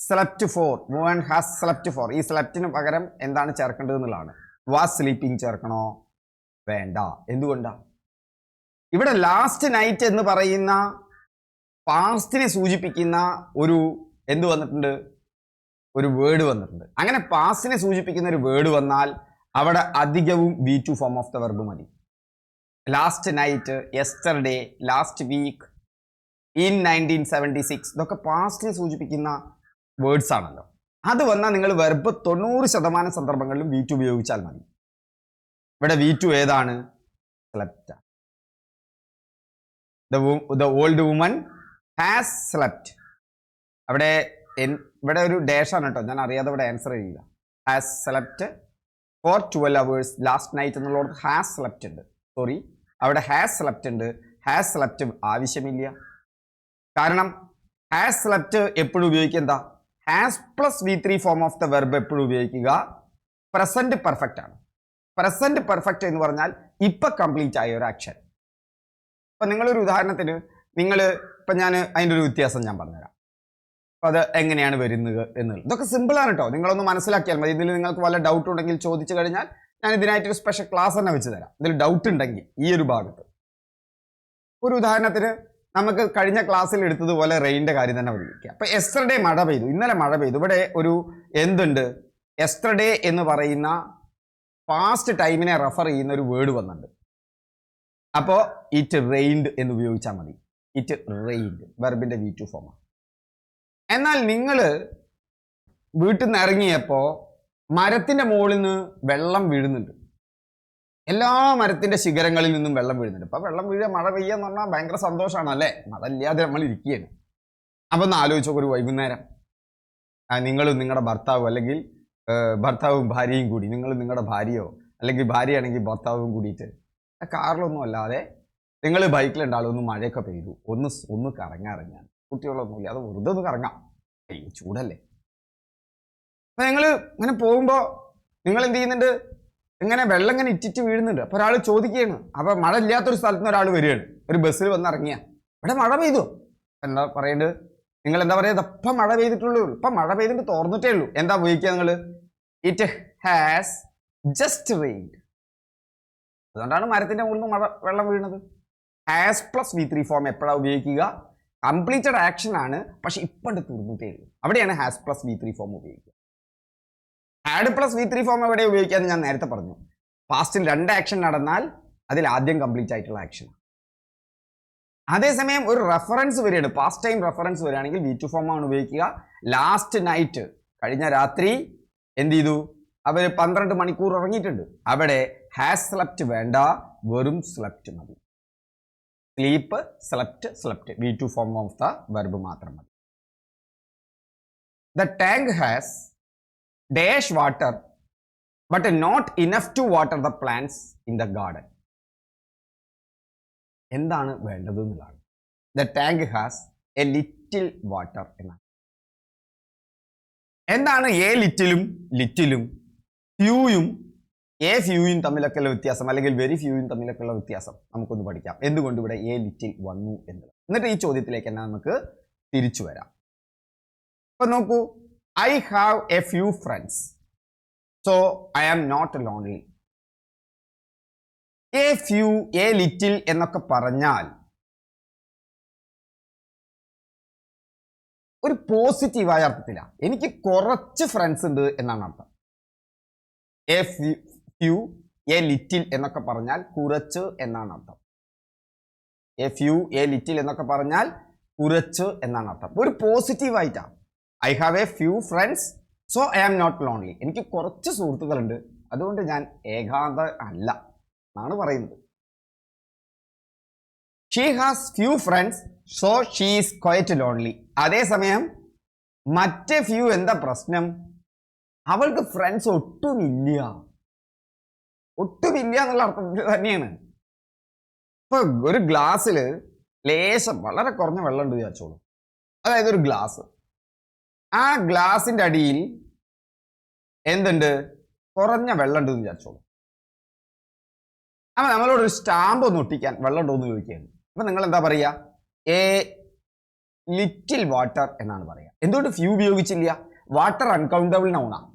A: slept for, woman has slept for, ഈ സ്ലെപ്റ്റിന് പകരം എന്താണ് ചേർക്കേണ്ടത് എന്നുള്ളതാണ്. വാസ് സ്ലീപ്പിംഗ് ചേർക്കണോ? വേണ്ട. എന്തുകൊണ്ടാ? ഇവിടെ ലാസ്റ്റ് നൈറ്റ് എന്ന് പറയുന്ന പാസ്റ്റിനെ സൂചിപ്പിക്കുന്ന ഒരു എന്ത് വന്നിട്ടുണ്ട്? ഒരു വേർഡ് വന്നിട്ടുണ്ട്. അങ്ങനെ പാസ്റ്റിനെ സൂചിപ്പിക്കുന്ന ഒരു വേർഡ് വന്നാൽ അവിടെ അധികവും V2 form of the verb മതി. Last night, yesterday, last week, in 1976 ഇതൊക്കെ പാസ്റ്റിനെ സൂചിപ്പിക്കുന്ന വേർഡ്സ് ആണല്ലോ. അത് വന്നാൽ നിങ്ങൾ വെർബ് 90% സന്ദർഭങ്ങളിലും V2 ഉപയോഗിച്ചാൽ മതി. ഇവിടെ V2 ഏതാണ്? Slept. The old woman has slept. അവിടെ ഇവിടെ ഒരു ഡാഷ് ആണ് കേട്ടോ, ഞാൻ അറിയാതെ ഇവിടെ ആൻസർ ചെയ്യുക. Has slept four 12 hours last night എന്നുള്ളത് ഹാസ് സ്ലെപ്റ്റ് ഉണ്ട്. സോറി, അവിടെ ഹാസ് സ്ലെപ്റ്റ് ഉണ്ട്. ഹാസ് സ്ലെപ്റ്റ് ആവശ്യമില്ല. കാരണം ഹാസ് സ്ലെപ്റ്റ് എപ്പോഴും ഉപയോഗിക്കുക എന്താ? Has plus V3 form of the verb എപ്പോഴും ഉപയോഗിക്കുക പ്രസന്റ് പെർഫെക്റ്റ് ആണ്. പ്രസന്റ് പെർഫെക്റ്റ് എന്ന് പറഞ്ഞാൽ ഇപ്പൊ കംപ്ലീറ്റ് ആയ ഒരു ആക്ഷൻ. ഇപ്പൊ നിങ്ങളൊരു ഉദാഹരണത്തിന് ഇപ്പൊ ഞാൻ അതിൻ്റെ ഒരു വ്യത്യാസം ഞാൻ പറഞ്ഞുതരാം. അപ്പൊ അത് എങ്ങനെയാണ് വരുന്നത് എന്നുള്ളത് ഇതൊക്കെ സിമ്പിളാണ് കേട്ടോ. നിങ്ങളൊന്ന് മനസ്സിലാക്കിയാൽ മതി. ഇതിൽ നിങ്ങൾക്ക് വല്ല ഡൗട്ട് ഉണ്ടെങ്കിൽ ചോദിച്ചു കഴിഞ്ഞാൽ ഞാൻ ഇതിനായിട്ടൊരു സ്പെഷ്യൽ ക്ലാസ് തന്നെ വെച്ച് തരാം. ഇതിൽ ഡൗട്ട് ഉണ്ടെങ്കിൽ ഈ ഒരു ഭാഗത്ത്. ഒരു ഉദാഹരണത്തിന് നമുക്ക് കഴിഞ്ഞ ക്ലാസ്സിൽ എടുത്തതുപോലെ റെയിൻ്റെ കാര്യം തന്നെ പരിഗണിക്കാം. അപ്പൊ യെസ്റ്റർഡേ മഴ പെയ്തു, ഇന്നലെ മഴ പെയ്തു. ഇവിടെ ഒരു എന്തുണ്ട്? യെസ്റ്റർഡേ എന്ന് പറയുന്ന പാസ്റ്റ് ടൈമിനെ റെഫർ ചെയ്യുന്ന ഒരു വേർഡ് വന്നിട്ടുണ്ട്. അപ്പോൾ ഇറ്റ് റെയിൻഡ് എന്ന് ഉപയോഗിച്ചാൽ മതി. ഇറ്റ് റെയിൻഡ് വെർബിന്റെ V2 ഫോമാണ്. എന്നാൽ നിങ്ങൾ വീട്ടിൽ നിന്ന് ഇറങ്ങിയപ്പോൾ മരത്തിന്റെ മുകളിൽ നിന്ന് വെള്ളം വീഴുന്നുണ്ട്. എല്ലാ മരത്തിന്റെ ശിഖരങ്ങളിൽ നിന്നും വെള്ളം വീഴുന്നുണ്ട്. ഇപ്പൊ വെള്ളം വീഴുക, മഴ പെയ്യുക എന്ന് പറഞ്ഞാൽ ഭയങ്കര സന്തോഷമാണ് അല്ലേ? മഴ ഇല്ലാതെ നമ്മൾ ഇരിക്കുകയാണ്. അപ്പൊ ഒന്ന് ആലോചിച്ചോ, ഒരു വൈകുന്നേരം നിങ്ങളും നിങ്ങളുടെ ഭർത്താവും, അല്ലെങ്കിൽ ഭർത്താവും ഭാര്യയും കൂടി, നിങ്ങളും നിങ്ങളുടെ ഭാര്യയോ അല്ലെങ്കിൽ ഭാര്യയാണെങ്കിൽ ഭർത്താവും കൂടിയിട്ട് കാറിലൊന്നും അല്ലാതെ നിങ്ങൾ ബൈക്കിലുണ്ടാവും. ഒന്ന് മഴയൊക്കെ പെയ്തു, ഒന്ന് കറങ്ങാൻ കുട്ടികളൊന്നുമില്ല, അത് വെറുതെ ഒന്ന് കറങ്ങാം. ചൂടല്ലേ? അപ്പൊ നിങ്ങൾ ഇങ്ങനെ പോകുമ്പോൾ നിങ്ങൾ എന്ത് ചെയ്യുന്നുണ്ട്? ഇങ്ങനെ വെള്ളം ഇങ്ങനെ ഇറ്റിറ്റ് വീഴുന്നുണ്ട്. അപ്പൊ ഒരാൾ ചോദിക്കുകയാണ്. അപ്പൊ മഴ ഇല്ലാത്തൊരു സ്ഥലത്ത് നിന്ന് ഒരാൾ വരികയാണ്, ഒരു ബസ്സിൽ വന്ന് ഇറങ്ങിയ, ഇവിടെ മഴ പെയ്തു. എന്താ പറയേണ്ടത്? നിങ്ങൾ എന്താ പറയുക? ഇപ്പം മഴ പെയ്തിട്ടുള്ളൂ, ഇപ്പം മഴ പെയ്തിട്ട് തോർന്നിട്ടേ ഉള്ളൂ. എന്താ ഉപയോഗിക്കുക നിങ്ങൾ? It has just rained. അതുകൊണ്ടാണ് മരത്തിന്റെ മുകളിൽ നിന്ന് വെള്ളം വീഴുന്നത്. ഹാസ് പ്ലസ് V3 ഫോം എപ്പോഴാണ് ഉപയോഗിക്കുക? കംപ്ലീറ്റഡ് ആക്ഷൻ ആണ്, പക്ഷെ ഇപ്പം തീർന്നിട്ടേ ഉള്ളൂ. അവിടെയാണ് ഹാസ് പ്ലസ് V3 ഫോം ഉപയോഗിക്കുക. ഹാഡ് പ്ലസ് V3 ഫോം എവിടെ ഉപയോഗിക്കാന്ന് ഞാൻ നേരത്തെ പറഞ്ഞു. പാസ്റ്റിൽ 2 ആക്ഷൻ നടന്നാൽ അതിൽ ആദ്യം കംപ്ലീറ്റ് ആയിട്ടുള്ള ആക്ഷൻ. അതേസമയം ഒരു റെഫറൻസ് വരികയാണ്, പാസ്റ്റ് ടൈം റെഫറൻസ് വരികയാണെങ്കിൽ വി ടു ഫോം ആണ് ഉപയോഗിക്കുക. ലാസ്റ്റ് നൈറ്റ്, കഴിഞ്ഞ രാത്രി എന്ത് ചെയ്തു, അവർ 12 മണിക്കൂർ ഉറങ്ങിയിട്ടുണ്ട്. അവിടെ ഹാസ് സ്ലെപ്റ്റ് വേണ്ട, വെറും സ്ലെപ്റ്റ് മതി. Sleep, slept, slept V two form of the verb മാത്രം മതി. The tank has dash water but not enough to water the plants in the garden. എന്താണ് വേണ്ടത് എന്നുള്ളതാണ്. The tank has a little water എന്നാണ്. എന്താണ് A ലിറ്റിലും ലിറ്റിലും ഫ്യൂയും A ഫ്യൂയും തമ്മിലൊക്കെയുള്ള വ്യത്യാസം, അല്ലെങ്കിൽ very ഫ്യൂയും തമ്മിലൊക്കെയുള്ള വ്യത്യാസം നമുക്കൊന്ന് പഠിക്കാം. എന്തുകൊണ്ട് ഇവിടെ എ ലിറ്റിൽ വന്നു എന്നുള്ളത്. എന്നിട്ട് ഈ ചോദ്യത്തിലേക്ക് തന്നെ നമുക്ക് തിരിച്ചു വരാം. അപ്പൊ നോക്കൂ, I have a few friends, so I am not lonely. A few, a little എന്നൊക്കെ പറഞ്ഞാൽ ഒരു പോസിറ്റീവായ അർത്ഥത്തിലാണ്. എനിക്ക് കുറച്ച് ഫ്രണ്ട്സ് ഉണ്ട് എന്നാണ് അർത്ഥം. എ ഫ്യൂ, എ ലിറ്റിൽ എന്നൊക്കെ പറഞ്ഞാൽ കുറച്ച് എന്നാണ് അർത്ഥം. എ ഫ്യൂ, എ ലിറ്റിൽ എന്നൊക്കെ പറഞ്ഞാൽ കുറച്ച് എന്നാണ് അർത്ഥം. ഒരു പോസിറ്റീവായിട്ടാണ്. I have a few friends, so I am not lonely. എനിക്ക് കുറച്ച് സുഹൃത്തുക്കളുണ്ട്, അതുകൊണ്ട് ഞാൻ ഏകാന്ത അല്ല എന്നാണ് പറയുന്നത്. She has few friends, so she is quite lonely. അതേസമയം മറ്റേ ഫ്യൂ എന്താ പ്രശ്നം, അവൾക്ക് ഫ്രണ്ട്സ് ഒട്ടുമില്ല എന്നുള്ള അർത്ഥത്തിൽ തന്നെയാണ്. ഇപ്പൊ ഒരു ഗ്ലാസ്സിൽ ലേശം വളരെ കുറഞ്ഞ വെള്ളം ഉണ്ട് വിചാരിച്ചോളൂ. അതായത് ഒരു ഗ്ലാസ്, ആ ഗ്ലാസിന്റെ അടിയിൽ എന്തുണ്ട്, കുറഞ്ഞ വെള്ളം ഉണ്ട് എന്ന് വിചാരിച്ചോളൂ. അപ്പൊ നമ്മളോട് ഒരു സ്റ്റാമ്പ് ഒന്ന് ഒട്ടിക്കാൻ വെള്ളം ഉണ്ടോ എന്ന് ചോദിക്കുകയാണ്. അപ്പൊ നിങ്ങൾ എന്താ പറയുക, എ ലിറ്റിൽ വാട്ടർ എന്നാണ് പറയുക. എന്തുകൊണ്ട് ഫ്യൂ ഉപയോഗിച്ചില്ല? വാട്ടർ അൺകൗണ്ടബിൾ നൗണാണ്.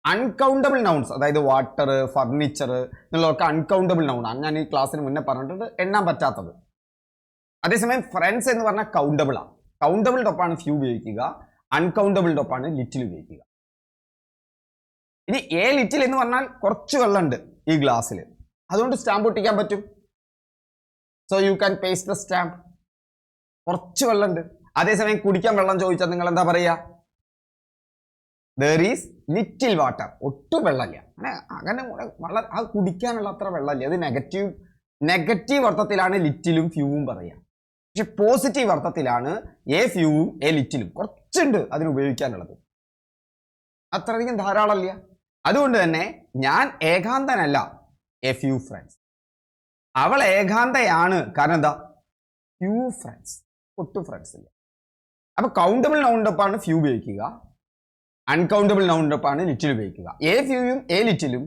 A: അൺകൗണ്ടബിൾ നൗൺസ്, അതായത് വാട്ടർ, ഫർണിച്ചർ എന്നുള്ളതൊക്കെ അൺകൗണ്ടബിൾ നൗണാണ്. ഞാൻ ഈ ക്ലാസ്സിന് മുന്നേ പറഞ്ഞിട്ടുണ്ട്, എണ്ണാൻ പറ്റാത്തത്. അതേസമയം ഫ്രണ്ട്സ് എന്ന് പറഞ്ഞാൽ കൗണ്ടബിൾ ആണ്. കൗണ്ടബിളിന്റെ ഒപ്പമാണ് ഫ്യൂ ഉപയോഗിക്കുക, അൺകൗണ്ടബിളിന്റെ ഒപ്പമാണ് ലിറ്റിൽ ഉപയോഗിക്കുക. ഇനി എ ലിറ്റിൽ എന്ന് പറഞ്ഞാൽ കുറച്ച് വെള്ളമുണ്ട് ഈ ഗ്ലാസ്സിൽ, അതുകൊണ്ട് സ്റ്റാമ്പ് ഒട്ടിക്കാൻ പറ്റും. So you can paste the stamp. കുറച്ച് വെള്ളമുണ്ട്. അതേസമയം കുടിക്കാൻ വെള്ളം ചോദിച്ചാൽ നിങ്ങൾ എന്താ പറയുക, there is little water. ഒട്ടും വെള്ളമില്ല. അങ്ങനെ വളരെ അത് കുടിക്കാനുള്ള അത്ര വെള്ളമില്ല. അത് നെഗറ്റീവ് അർത്ഥത്തിലാണ് ലിറ്റിലും ഫ്യൂവും പറയുക. പക്ഷെ പോസിറ്റീവ് അർത്ഥത്തിലാണ് എ ഫ്യൂവും എ ലിറ്റിലും. കുറച്ചുണ്ട് അതിന് ഉപയോഗിക്കാനുള്ളത്, അത്രയധികം ധാരാളമില്ല. അതുകൊണ്ട് തന്നെ ഞാൻ ഏകാന്തനല്ല, എ ഫ്യൂ ഫ്രണ്ട്സ്. അവൾ ഏകാന്തയാണ്, കാരണം എന്താ, ഫ്യൂ ഫ്രണ്ട്സ്, ഒട്ടും ഫ്രണ്ട്സ് ഇല്ല. അപ്പൊ കൗണ്ടബിൾ നൗണിന്റെ ഒപ്പമാണ് ഫ്യൂ ഉപയോഗിക്കുക, അൺകൗണ്ടബിൾ നൗണിന്റെ ഒപ്പമാണ് ലിറ്റിൽ ഉപയോഗിക്കുക. എ ഫ്യൂയും എ ലിറ്റിലും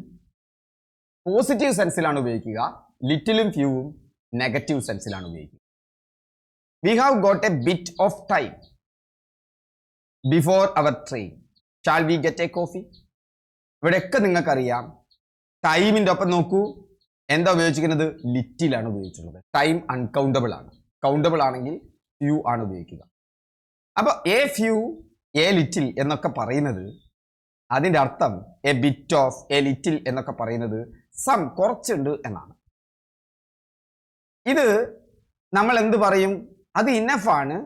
A: പോസിറ്റീവ് സെൻസിലാണ് ഉപയോഗിക്കുക, ലിറ്റിലും ഫ്യൂവും നെഗറ്റീവ് സെൻസിലാണ് ഉപയോഗിക്കുക. We have got a bit of time before our train, shall we get a coffee. ഇവിടെയൊക്കെ നിങ്ങൾക്കറിയാം, ടൈമിന്റെ ഒപ്പം നോക്കൂ, എന്താ ഉപയോഗിച്ചിരിക്കുന്നത്, ലിറ്റിലാണ് ഉപയോഗിച്ചിട്ടുള്ളത്. ടൈം അൺകൗണ്ടബിൾ ആണ്, കൗണ്ടബിൾ ആണെങ്കിൽ ഫ്യൂ ആണ് ഉപയോഗിക്കുക. അപ്പൊ എ ഫ്യൂ എ ലിറ്റിൽ എന്നൊക്കെ പറയുന്നത്, അതിൻ്റെ അർത്ഥം A bit of, A little എന്നൊക്കെ പറയുന്നത് സം, കുറച്ചുണ്ട് എന്നാണ്. ഇത് നമ്മൾ എന്ത് പറയും, അത് ഇനഫാണ്,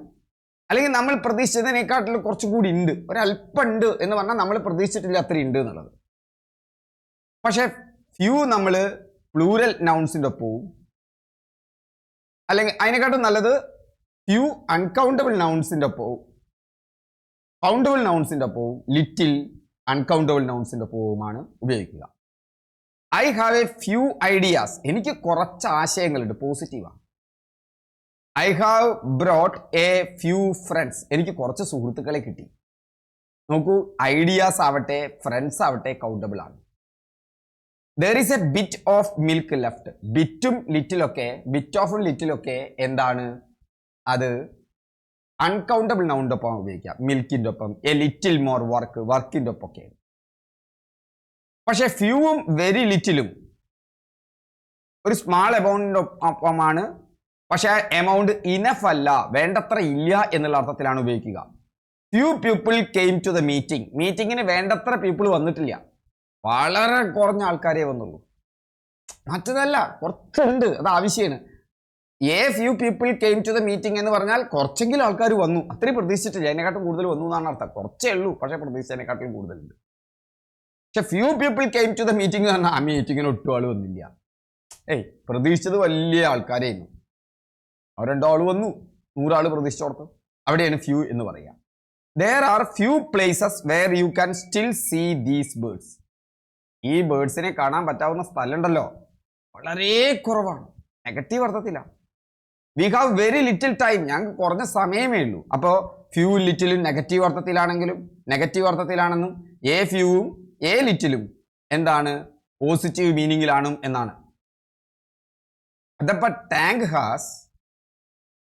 A: അല്ലെങ്കിൽ നമ്മൾ പ്രതീക്ഷിച്ചതിനേക്കാട്ടിൽ കുറച്ചുകൂടി ഉണ്ട്, ഒരല്പം ഉണ്ട് എന്ന് പറഞ്ഞാൽ നമ്മൾ പ്രതീക്ഷിച്ചിട്ടില്ല അത്ര ഉണ്ട് എന്നുള്ളത്. പക്ഷെ ഫ്യൂ നമ്മൾ പ്ലൂരൽ നൗൺസിൻ്റെ ഒപ്പവും, അല്ലെങ്കിൽ അതിനെക്കാട്ടും നല്ലത് ഫ്യൂ അൺകൗണ്ടബിൾ നൗൺസിൻ്റെ ഒപ്പവും, കൗണ്ടബിൾ നൗൺസിൻ്റെ ഒപ്പവും, ലിറ്റിൽ അൺകൗണ്ടബിൾ നൗൺസിൻ്റെ ഒപ്പവുമാണ് ഉപയോഗിക്കുക. I have a few ideas, എനിക്ക് കുറച്ച് ആശയങ്ങളുണ്ട്, പോസിറ്റീവാണ്. I have brought a few friends, എനിക്ക് കുറച്ച് സുഹൃത്തുക്കളെ കിട്ടി. നോക്കൂ, ഐഡിയാസ് ആവട്ടെ ഫ്രണ്ട്സ് ആവട്ടെ കൗണ്ടബിൾ ആണ്. There is a bit of milk left, ബിറ്റും ലിറ്റിലൊക്കെ, ബിറ്റ് ഓഫും ലിറ്റിലൊക്കെ എന്താണ്, അത് അൺകൗണ്ടബിൾ നൗണിൻ്റെ ഒപ്പം ഉപയോഗിക്കാം, മിൽക്കിൻ്റെ ഒപ്പം. എ ലിറ്റിൽ മോർ വർക്ക്, വർക്കിൻ്റെ ഒപ്പം ഒക്കെ. പക്ഷെ ഫ്യൂവും വെരി ലിറ്റിലും ഒരു സ്മാൾ എമൗണ്ടിൻ്റെ ഒപ്പമാണ്, പക്ഷെ എമൗണ്ട് ഇനഫ് അല്ല, വേണ്ടത്ര ഇല്ല എന്നുള്ള അർത്ഥത്തിലാണ് ഉപയോഗിക്കുക. Few people came to the meeting, മീറ്റിങ്ങിന് വേണ്ടത്ര പീപ്പിൾ വന്നിട്ടില്ല, വളരെ കുറഞ്ഞ ആൾക്കാരെ വന്നുള്ളൂ. മറ്റതല്ല, കുറച്ചുണ്ട്, അത് ആവശ്യമാണ്. A few people came to the meeting എന്ന് പറഞ്ഞാൽ കുറച്ചെങ്കിലും ആൾക്കാർ വന്നു, അത്രയും പ്രതീക്ഷിച്ചിട്ടില്ല, അതിനെക്കാട്ടും കൂടുതൽ വന്നു എന്നാണ് അർത്ഥം. കുറച്ചേ ഉള്ളൂ, പക്ഷേ പ്രതീക്ഷിച്ചതിനെക്കാട്ടിലും കൂടുതലുണ്ട്. പക്ഷെ few people came to the meeting എന്ന് പറഞ്ഞാൽ ആ മീറ്റിങ്ങിന് ഒട്ടും ആൾ വന്നില്ല. പ്രതീക്ഷിച്ചത് വലിയ ആൾക്കാരായിരുന്നു, അവർ 2 ആൾ വന്നു, 100 ആൾ പ്രതീക്ഷിച്ചോർത്ത്. അവിടെയാണ് ഫ്യൂ എന്ന് പറയുക. There are few places where you can still see these birds. ഈ ബേർഡ്സിനെ കാണാൻ പറ്റാവുന്ന സ്ഥലമുണ്ടല്ലോ, വളരെ കുറവാണ്. നെഗറ്റീവ് അർത്ഥത്തിലാണ്. We have very little time, ഞങ്ങൾക്ക് കുറഞ്ഞ സമയമേ ഉള്ളൂ. അപ്പോൾ ഫ്യൂ ലിറ്റിലും നെഗറ്റീവ് അർത്ഥത്തിലാണെങ്കിലും നെഗറ്റീവ് അർത്ഥത്തിലാണെന്നും എ ഫ്യൂവും എ ലിറ്റിലും എന്താണ് പോസിറ്റീവ് മീനിങ്ങിലാണ് എന്നാണ്. അതപ്പോൾ tank has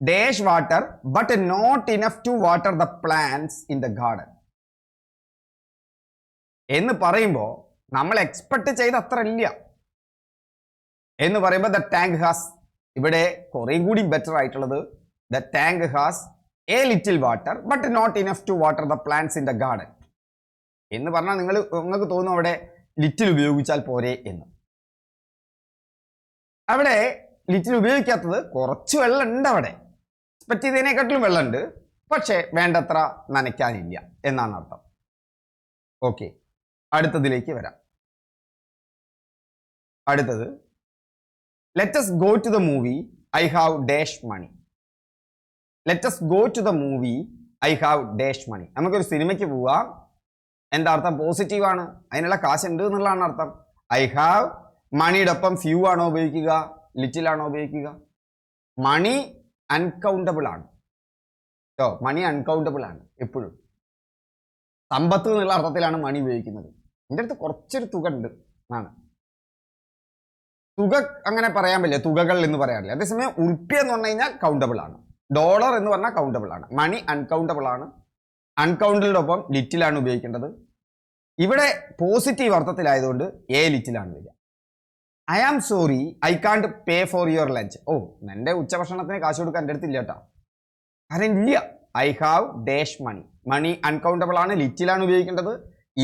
A: dash water but not enough to water the plants in the garden എന്ന് പറയുമ്പോൾ നമ്മൾ എക്സ്പെക്ട് ചെയ്ത അത്ര ഇല്ല എന്ന് പറയുമ്പോൾ ദ ടാങ്ക് ഹാസ്, ഇവിടെ കുറേയും കൂടി ബെറ്റർ ആയിട്ടുള്ളത് the tank has a little water but not enough to water the plants in the garden എന്ന് പറഞ്ഞാൽ നിങ്ങൾക്ക് തോന്നും അവിടെ ലിറ്റിൽ ഉപയോഗിച്ചാൽ പോരെ എന്ന്. അവിടെ ലിറ്റിൽ ഉപയോഗിക്കാത്തത് കുറച്ച് വെള്ളമുണ്ട്, അവിടെ എക്സ്പെക്ട് ചെയ്തതിനെക്കാട്ടിലും വെള്ളമുണ്ട്, പക്ഷേ വേണ്ടത്ര നനയ്ക്കാനില്ല എന്നാണ് അർത്ഥം. ഓക്കെ, അടുത്തതിലേക്ക് വരാം. അടുത്തത് let us go to the movie, I have dash money. Let us go to the movie, I have dash money. നമുക്കൊരു സിനിമയ്ക്ക് പോവാം. എന്താ അർത്ഥം? പോസിറ്റീവ് ആണ്, അതിനുള്ള കാശുണ്ട് എന്നുള്ളതാണ് അർത്ഥം. ഐ ഹാവ് മണിയുടെ ഒപ്പം ഫ്യൂ ആണോ ഉപയോഗിക്കുക, ലിറ്റിൽ ആണോ ഉപയോഗിക്കുക? മണി അൺകൗണ്ടബിൾ ആണ് കേട്ടോ, മണി അൺകൗണ്ടബിൾ ആണ്. എപ്പോഴും സമ്പത്ത് എന്നുള്ള അർത്ഥത്തിലാണ് മണി ഉപയോഗിക്കുന്നത്. എൻ്റെ അടുത്ത് കുറച്ചൊരു തുക ഉണ്ട് എന്നാണ്. തുക അങ്ങനെ പറയാൻ പറ്റില്ല, തുകകൾ എന്ന് പറയാറില്ല. അതേസമയം ഉറുപ്പ്യ എന്ന് പറഞ്ഞു കഴിഞ്ഞാൽ കൗണ്ടബിൾ ആണ്, ഡോളർ എന്ന് പറഞ്ഞാൽ കൗണ്ടബിൾ ആണ്. മണി അൺകൗണ്ടബിൾ ആണ്, അൺകൗണ്ടബിളുടെ ഒപ്പം ലിറ്റിലാണ് ഉപയോഗിക്കേണ്ടത്. ഇവിടെ പോസിറ്റീവ് അർത്ഥത്തിലായതുകൊണ്ട് എ ലിറ്റിലാണ് വരിക. I am sorry I can't pay for your lunch. എൻ്റെ ഉച്ചഭക്ഷണത്തിന് കാശ് കൊടുക്കാൻ എൻ്റെ അടുത്തില്ല കേട്ടോ, കാരണം ഇല്ല. I have dash money, money uncountable ആണ്, ലിറ്റിലാണ് ഉപയോഗിക്കേണ്ടത്.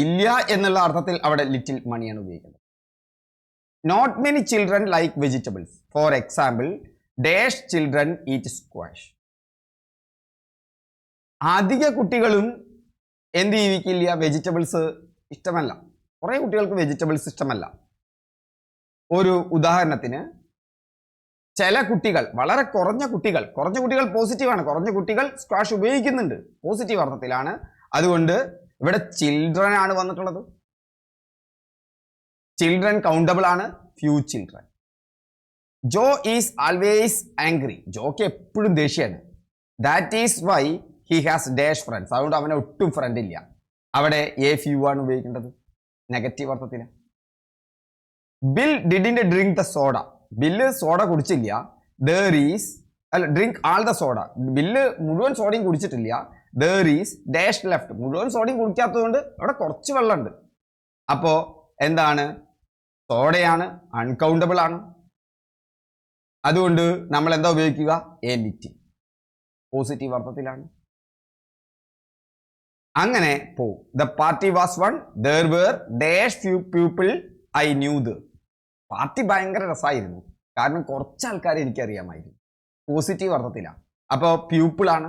A: ഇല്ല എന്നുള്ള അർത്ഥത്തിൽ അവിടെ ലിറ്റിൽ മണിയാണ് ഉപയോഗിക്കേണ്ടത്. Not many children like vegetables, for example dash children eat squash. അധിക കുട്ടികളും എന്ത് ജീവിക്കില്ല, വെജിറ്റബിൾസ് ഇഷ്ടമല്ല. കുറേ കുട്ടികൾക്ക് വെജിറ്റബിൾസ് ഇഷ്ടമല്ല. ഒരു ഉദാഹരണത്തിന് ചില കുട്ടികൾ, വളരെ കുറഞ്ഞ കുട്ടികൾ പോസിറ്റീവാണ്, കുറഞ്ഞ കുട്ടികൾ സ്ക്വാഷ് ഉപയോഗിക്കുന്നുണ്ട്, പോസിറ്റീവ് അർത്ഥത്തിലാണ്. അതുകൊണ്ട് ഇവിടെ ചിൽഡ്രൻ ആണ് വന്നിട്ടുള്ളത്. ചിൽഡ്രൻ കൗണ്ടബിൾ ആണ്, few children. Joe is always angry, ജോക്ക് എപ്പോഴും ദേഷ്യമാണ്. That is why he has dash friends, അതുകൊണ്ട് അവനെ ഒട്ടും ഫ്രണ്ട് ഇല്ല. അവിടെ എ ഫ്യൂ ആണ് ഉപയോഗിക്കേണ്ടത്, നെഗറ്റീവ് അർത്ഥത്തിൽ. Bill didn't drink the soda, Bill soda കുടിച്ചില്ല. There is drink all the soda, Bill മുഴുവൻ സോഡയും കുടിച്ചിട്ടില്ല. ദർ ഈസ് ഡാഷ് ലെഫ്റ്റ്, മുഴുവൻ സോഡയും കുടിക്കാത്തതുകൊണ്ട് അവിടെ കുറച്ച് വെള്ളമുണ്ട്. അപ്പോൾ എന്താണ്, സോഡയാണ്, അൺകൗണ്ടബിൾ ആണ്. അതുകൊണ്ട് നമ്മൾ എന്താ ഉപയോഗിക്കുക, എ ലിറ്റിൽ, പോസിറ്റീവ് അർത്ഥത്തിലാണ്. അങ്ങനെ പോവും. The party was one, there were dash few people I knew the. Party ഭയങ്കര രസമായിരുന്നു, കാരണം കുറച്ച് ആൾക്കാരെ എനിക്കറിയാമായിരുന്നു, പോസിറ്റീവ് അർത്ഥത്തിലാണ്. അപ്പോൾ പീപ്പിൾ ആണ്,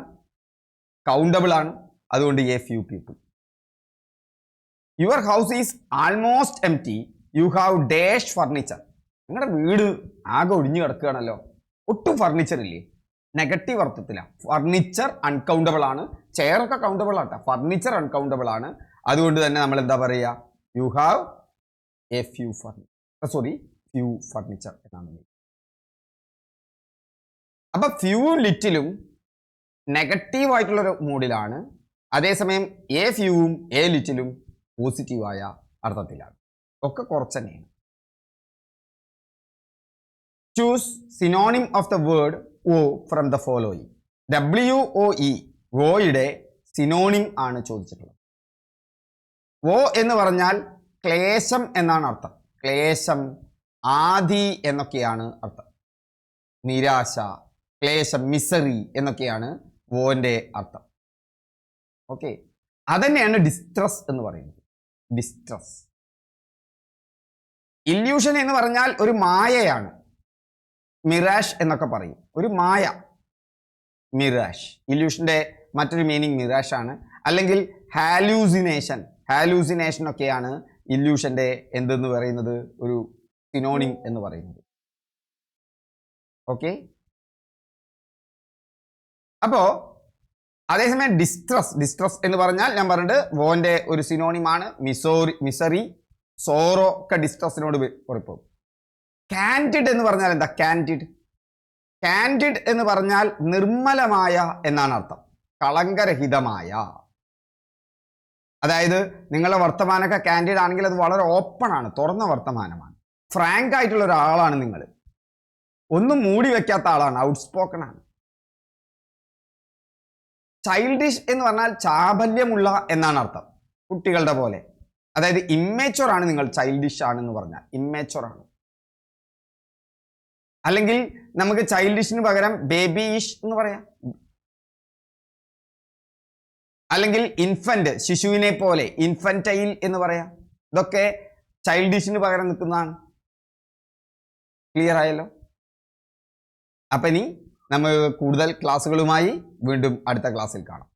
A: കൗണ്ടബിൾ ആണ്, അതുകൊണ്ട് A few people. Your house is almost empty, you have dash furniture. നിങ്ങളുടെ വീട് ആകെ ഒഴിഞ്ഞു കിടക്കുകയാണല്ലോ, ഒട്ടും ഫർണിച്ചർ ഇല്ലേ, നെഗറ്റീവ് അർത്ഥത്തിലാണ്. ഫർണിച്ചർ അൺകൗണ്ടബിൾ ആണ്, ചെയറൊക്കെ കൗണ്ടബിൾ ആട്ടെ, ഫർണിച്ചർ അൺകൗണ്ടബിൾ ആണ്. അതുകൊണ്ട് തന്നെ നമ്മൾ എന്താ പറയുക, you have a few few furniture എന്നാണ്. അപ്പൊ ഫ്യൂ ലിറ്റിലും നെഗറ്റീവ് ആയിട്ടുള്ളൊരു മൂഡിലാണ്, അതേസമയം എ ഫ്യൂവും എ ലിറ്റിലും പോസിറ്റീവായ അർത്ഥത്തിലാണ്. ഒക്കെ കുറച്ച് തന്നെയാണ്. Choose synonym of the word woe from the following. WOE, ഓയുടെ സിനോണിം ആണ് ചോദിച്ചിട്ടുള്ളത്. ഓ എന്ന് പറഞ്ഞാൽ ക്ലേശം എന്നാണ് അർത്ഥം. ക്ലേശം, ആദി എന്നൊക്കെയാണ് അർത്ഥം. നിരാശ, ക്ലേശം, മിസറി എന്നൊക്കെയാണ് ഓന്റെ അർത്ഥം. ഓക്കെ, അതന്നെയാണ് ഡിസ്ട്രസ് എന്ന് പറയുന്നത്. ഡിസ്ട്രസ്. ഇല്യൂഷൻ എന്ന് പറഞ്ഞാൽ ഒരു മായയാണ്. മിറാഷ് എന്നൊക്കെ പറയും, ഒരു മായ. മിറാഷ്, ഇല്യൂഷന്റെ മറ്റൊരു മീനിങ് മിറാഷ് ആണ്. അല്ലെങ്കിൽ ഹാലൂസിനേഷൻ, ഹാലൂസിനേഷൻ ഒക്കെയാണ് ഇല്യൂഷന്റെ എന്തെന്ന് പറയുന്നത്, ഒരു സിനോണിം എന്ന് പറയുന്നത്. ഓക്കെ, അപ്പോ അതേസമയം ഡിസ്ട്രസ് എന്ന് പറഞ്ഞാൽ ഞാൻ പറഞ്ഞിട്ട് വോന്റെ ഒരു സിനോണിമാണ്. മിസറി, സോറോ ഒക്കെ ഡിസ്ട്രസിനോട് കൊടുക്കും. കാൻഡിഡ് എന്ന് പറഞ്ഞാൽ എന്താ? കാൻഡിഡ് എന്ന് പറഞ്ഞാൽ നിർമ്മലമായ എന്നാണ് അർത്ഥം, കളങ്കരഹിതമായ. അതായത് നിങ്ങളുടെ വർത്തമാനമൊക്കെ കാൻഡിഡ് ആണെങ്കിൽ അത് വളരെ ഓപ്പൺ ആണ്, തുറന്ന വർത്തമാനമാണ്. ഫ്രാങ്ക് ആയിട്ടുള്ള ഒരാളാണ് നിങ്ങൾ, ഒന്നും മൂടി വെക്കാത്ത ആളാണ്, ഔട്ട് സ്പോക്കൺ ആണ്. ചൈൽഡിഷ് എന്ന് പറഞ്ഞാൽ ചാബല്യമുള്ള എന്നാണ് അർത്ഥം, കുട്ടികളുടെ പോലെ. അതായത് ഇമ്മേച്വർ ആണ് നിങ്ങൾ, ചൈൽഡിഷ് ആണെന്ന് പറഞ്ഞാൽ ഇമ്മേച്വർ ആണ്. അല്ലെങ്കിൽ നമുക്ക് ചൈൽഡിഷിന് പകരം ബേബിയിഷ് എന്ന് പറയാം. അല്ലെങ്കിൽ ഇൻഫന്റ്, ശിശുവിനെ പോലെ, ഇൻഫന്റൈൽ എന്ന് പറയാം. ഇതൊക്കെ ചൈൽഡിഷിന് പകരം നിൽക്കുന്നതാണ്. ക്ലിയർ ആയല്ലോ? അപ്പൊ ഇനി നമ്മൾ കൂടുതൽ ക്ലാസ്സുകളുമായി വീണ്ടും അടുത്ത ക്ലാസ്സിൽ കാണാം.